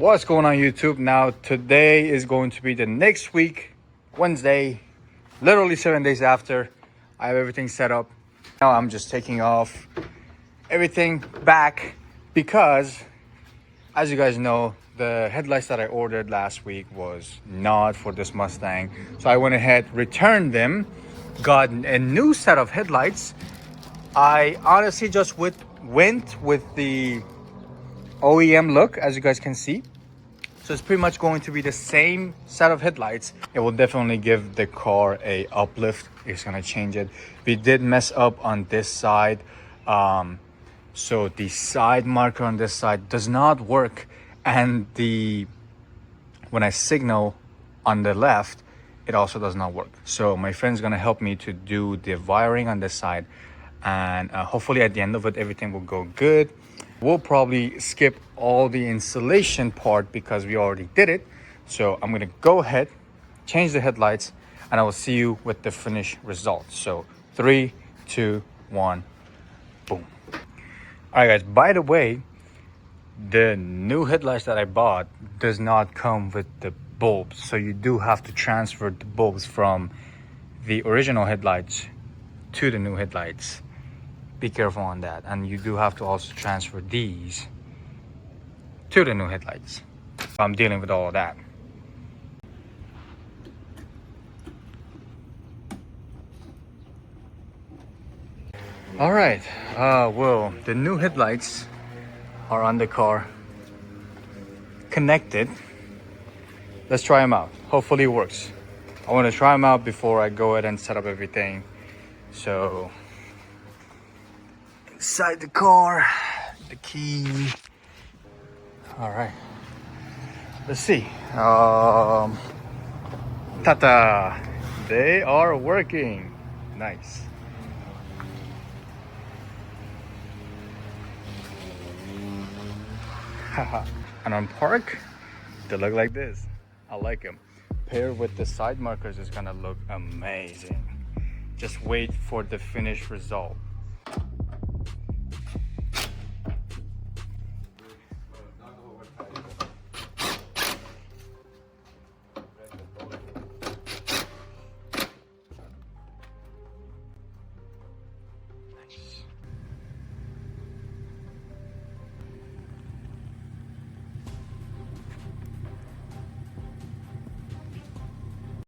What's going on YouTube? Now today is going to be the next week, Wednesday, literally 7 days after. I have everything set up. Now I'm just taking off everything back because, as you guys know, the headlights that I ordered last week was not for this Mustang. So I went ahead, returned them, got a new set of headlights. I honestly just went with the OEM look, as you guys can see. So it's pretty much going to be the same set of headlights. It will definitely give the car a uplift. It's gonna change it. We did mess up on this side. So the side marker on this side does not work. And when I signal on the left, it also does not work. So my friend's gonna help me to do the wiring on this side. And hopefully at the end of it, everything will go good. We'll probably skip all the installation part because we already did it. So I'm gonna go ahead, change the headlights, and I will see you with the finished result. So 3, 2, 1, boom. All right guys, by the way, the new headlights that I bought does not come with the bulbs. So you do have to transfer the bulbs from the original headlights to the new headlights. Be careful on that. And you do have to also transfer these to the new headlights. I'm dealing with all of that. All right, well, the new headlights are on the car, connected. Let's try them out. Hopefully it works. I want to try them out before I go ahead and set up everything. So inside the car, the key. All right, let's see. Ta-da! They are working. Nice. And on park, they look like this. I like them. Paired with the side markers is gonna look amazing. Just wait for the finished result.